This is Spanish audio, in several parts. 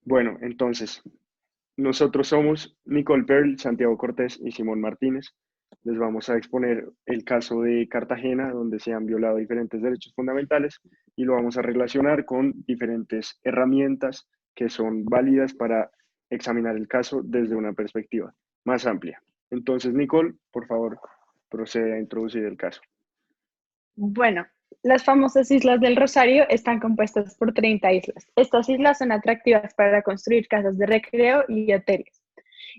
Bueno, entonces, nosotros somos Nicole Pearl, Santiago Cortés y Simón Martínez. Les vamos a exponer el caso de Cartagena, donde se han violado diferentes derechos fundamentales y lo vamos a relacionar con diferentes herramientas que son válidas para examinar el caso desde una perspectiva más amplia. Entonces, Nicole, por favor, procede a introducir el caso. Bueno, las famosas Islas del Rosario están compuestas por 30 islas. Estas islas son atractivas para construir casas de recreo y hoteles.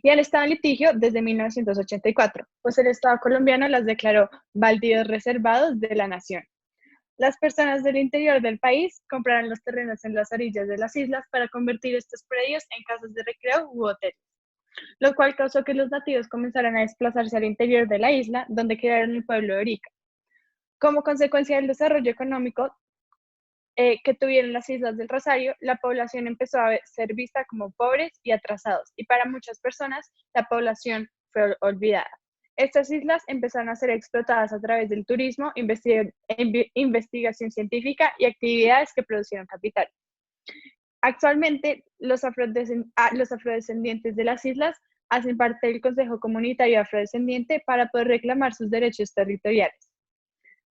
Y han estado en litigio desde 1984, pues el Estado colombiano las declaró baldíos reservados de la nación. Las personas del interior del país compraron los terrenos en las orillas de las islas para convertir estos predios en casas de recreo u hoteles, lo cual causó que los nativos comenzaran a desplazarse al interior de la isla, donde crearon el pueblo de Orica. Como consecuencia del desarrollo económico que tuvieron las Islas del Rosario, la población empezó a ser vista como pobres y atrasados, y para muchas personas la población fue olvidada. Estas islas empezaron a ser explotadas a través del turismo, investigación científica y actividades que producieron capital. Actualmente, los afrodescendientes de las islas hacen parte del Consejo Comunitario Afrodescendiente para poder reclamar sus derechos territoriales.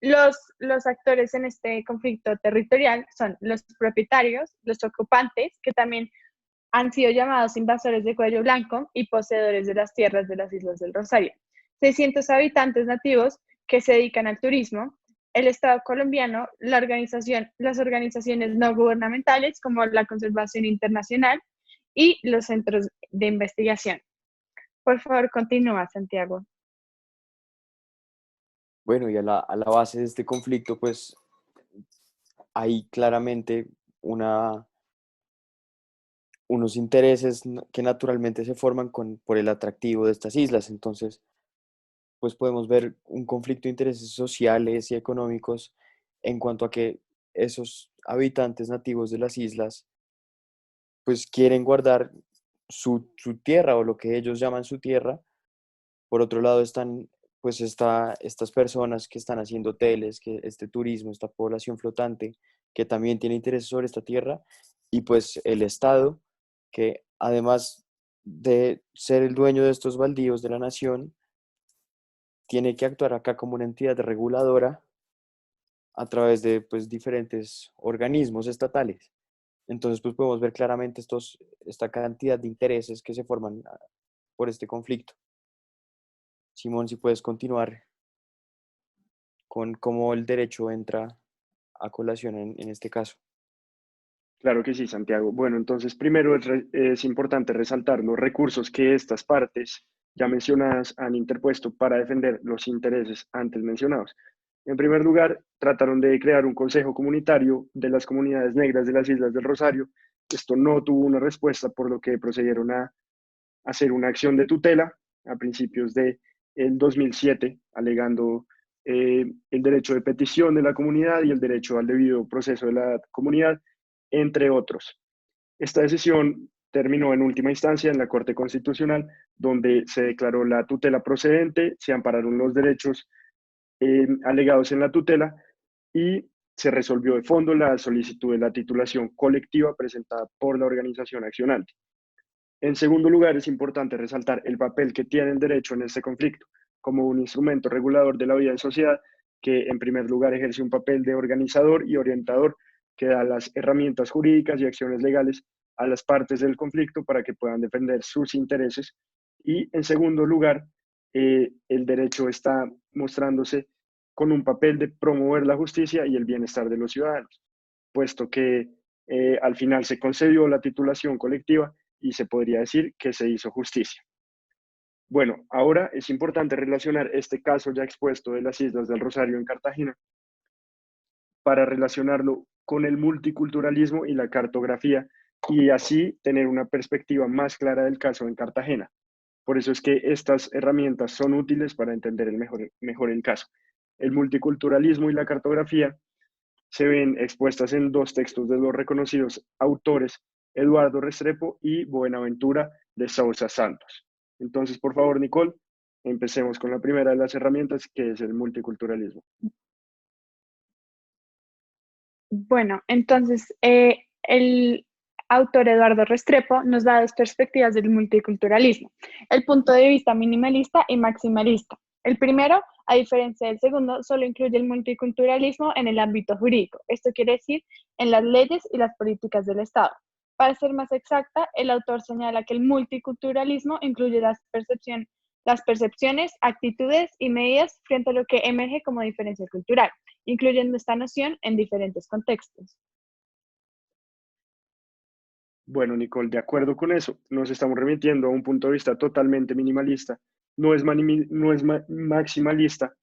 Los actores en este conflicto territorial son los propietarios, los ocupantes, que también han sido llamados invasores de cuello blanco y poseedores de las tierras de las Islas del Rosario. 600 habitantes nativos que se dedican al turismo, el Estado colombiano, las organizaciones no gubernamentales como la Conservación Internacional y los centros de investigación. Por favor, continúa, Santiago. Bueno, y a la base de este conflicto, pues hay claramente una, unos intereses que naturalmente se forman por el atractivo de estas islas. Entonces, pues podemos ver un conflicto de intereses sociales y económicos en cuanto a que esos habitantes nativos de las islas, pues quieren guardar su tierra o lo que ellos llaman su tierra. Por otro lado están pues estas personas que están haciendo hoteles, que este turismo, esta población flotante, que también tiene interés sobre esta tierra, y pues el Estado, que además de ser el dueño de estos baldíos de la nación, tiene que actuar acá como una entidad reguladora a través de pues diferentes organismos estatales. Entonces pues podemos ver claramente esta cantidad de intereses que se forman por este conflicto. Simón, si puedes continuar con cómo el derecho entra a colación en este caso. Claro que sí, Santiago. Bueno, entonces primero es importante resaltar los recursos que estas partes ya mencionadas han interpuesto para defender los intereses antes mencionados. En primer lugar, trataron de crear un consejo comunitario de las comunidades negras de las Islas del Rosario. Esto no tuvo una respuesta, por lo que procedieron a hacer una acción de tutela a principios de el 2007, alegando el derecho de petición de la comunidad y el derecho al debido proceso de la comunidad, entre otros. Esta decisión terminó en última instancia en la Corte Constitucional, donde se declaró la tutela procedente, se ampararon los derechos alegados en la tutela y se resolvió de fondo la solicitud de la titulación colectiva presentada por la organización accionante. En segundo lugar, es importante resaltar el papel que tiene el derecho en este conflicto como un instrumento regulador de la vida en sociedad que, en primer lugar, ejerce un papel de organizador y orientador que da las herramientas jurídicas y acciones legales a las partes del conflicto para que puedan defender sus intereses. Y, en segundo lugar, el derecho está mostrándose con un papel de promover la justicia y el bienestar de los ciudadanos, puesto que al final se concedió la titulación colectiva y se podría decir que se hizo justicia. Bueno, ahora es importante relacionar este caso ya expuesto de las Islas del Rosario en Cartagena para relacionarlo con el multiculturalismo y la cartografía y así tener una perspectiva más clara del caso en Cartagena. Por eso es que estas herramientas son útiles para entender mejor el caso. El multiculturalismo y la cartografía se ven expuestas en dos textos de los reconocidos autores Eduardo Restrepo y Buenaventura de Sousa Santos. Entonces, por favor, Nicole, empecemos con la primera de las herramientas, que es el multiculturalismo. Bueno, entonces, autor Eduardo Restrepo nos da dos perspectivas del multiculturalismo, el punto de vista minimalista y maximalista. El primero, a diferencia del segundo, solo incluye el multiculturalismo en el ámbito jurídico. Esto quiere decir en las leyes y las políticas del Estado. Para ser más exacta, el autor señala que el multiculturalismo incluye las percepciones, actitudes y medidas frente a lo que emerge como diferencia cultural, incluyendo esta noción en diferentes contextos. Bueno, Nicole, de acuerdo con eso, nos estamos remitiendo a un punto de vista totalmente minimalista. No es maximalista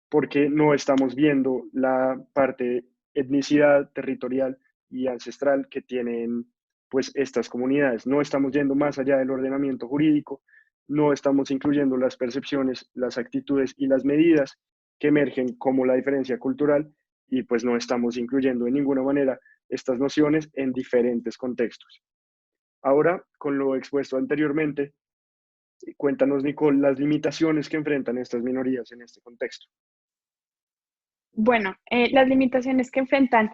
porque no estamos viendo la parte etnicidad, territorial y ancestral que tienen pues estas comunidades. No estamos yendo más allá del ordenamiento jurídico, no estamos incluyendo las percepciones, las actitudes y las medidas que emergen como la diferencia cultural y pues no estamos incluyendo de ninguna manera estas nociones en diferentes contextos. Ahora, con lo expuesto anteriormente, cuéntanos, Nicole, las limitaciones que enfrentan estas minorías en este contexto. Bueno, las limitaciones que enfrentan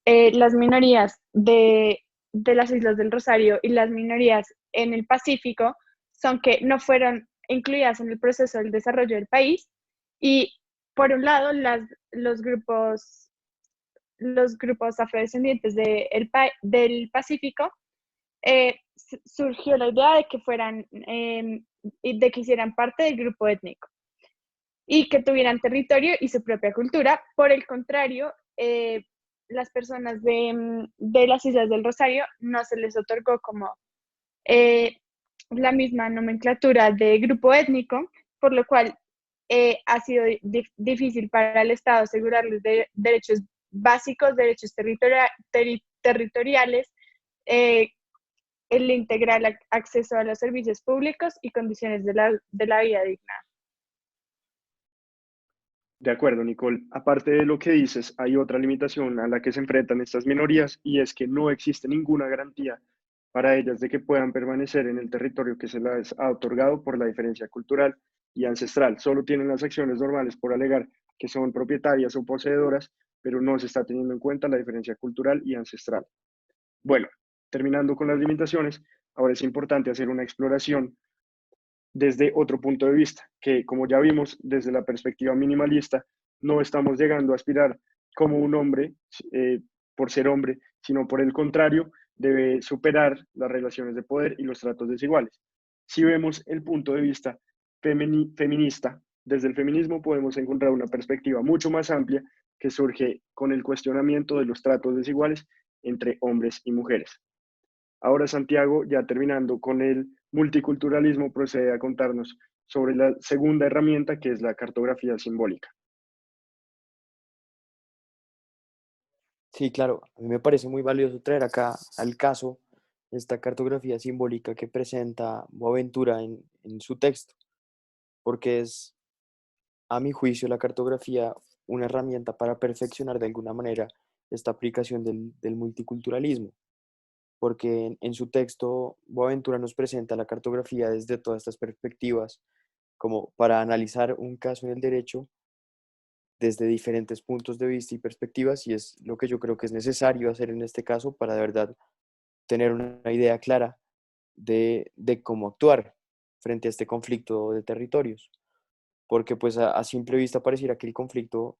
las minorías de las Islas del Rosario y las minorías en el Pacífico son que no fueron incluidas en el proceso del desarrollo del país y, por un lado, los grupos afrodescendientes del Pacífico, surgió la idea de que de que hicieran parte del grupo étnico y que tuvieran territorio y su propia cultura. Por el contrario, las personas de las Islas del Rosario no se les otorgó como eh, la misma nomenclatura de grupo étnico, por lo cual ha sido difícil para el Estado asegurarles derechos básicos, derechos territoriales, eh, el integral acceso a los servicios públicos y condiciones de la vida digna. De acuerdo, Nicole. Aparte de lo que dices, hay otra limitación a la que se enfrentan estas minorías y es que no existe ninguna garantía para ellas de que puedan permanecer en el territorio que se les ha otorgado por la diferencia cultural y ancestral. Solo tienen las acciones normales por alegar que son propietarias o poseedoras, pero no se está teniendo en cuenta la diferencia cultural y ancestral. Bueno, terminando con las limitaciones, ahora es importante hacer una exploración desde otro punto de vista, que como ya vimos desde la perspectiva minimalista, no estamos llegando a aspirar como un hombre por ser hombre, sino por el contrario, debe superar las relaciones de poder y los tratos desiguales. Si vemos el punto de vista feminista, desde el feminismo podemos encontrar una perspectiva mucho más amplia que surge con el cuestionamiento de los tratos desiguales entre hombres y mujeres. Ahora Santiago, ya terminando con el multiculturalismo, procede a contarnos sobre la segunda herramienta que es la cartografía simbólica. Sí, claro, a mí me parece muy valioso traer acá al caso esta cartografía simbólica que presenta Boaventura en su texto, porque es, a mi juicio, la cartografía una herramienta para perfeccionar de alguna manera esta aplicación del multiculturalismo, porque en su texto Boaventura nos presenta la cartografía desde todas estas perspectivas, como para analizar un caso en el derecho desde diferentes puntos de vista y perspectivas, y es lo que yo creo que es necesario hacer en este caso para de verdad tener una idea clara de cómo actuar frente a este conflicto de territorios, porque pues a simple vista pareciera que el conflicto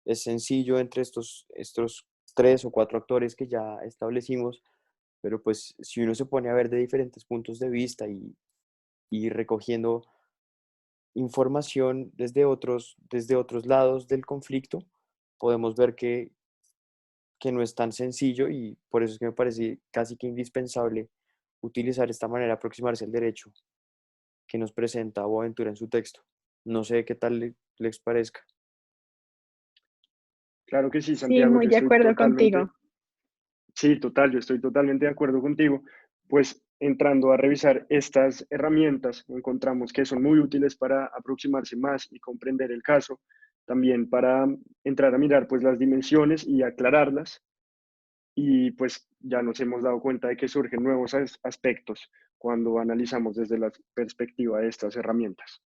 es sencillo entre estos tres o cuatro actores que ya establecimos, pero pues si uno se pone a ver de diferentes puntos de vista y recogiendo información desde otros lados del conflicto, podemos ver que no es tan sencillo y por eso es que me parece casi que indispensable utilizar esta manera de aproximarse al derecho que nos presenta Boaventura en su texto. No sé qué tal les parezca. Claro que sí, Sí, Santiago, muy yo de estoy acuerdo contigo. totalmente, sí, total, yo estoy totalmente de acuerdo contigo. Pues entrando a revisar estas herramientas, encontramos que son muy útiles para aproximarse más y comprender el caso, también para entrar a mirar pues las dimensiones y aclararlas y pues ya nos hemos dado cuenta de que surgen nuevos aspectos cuando analizamos desde la perspectiva de estas herramientas.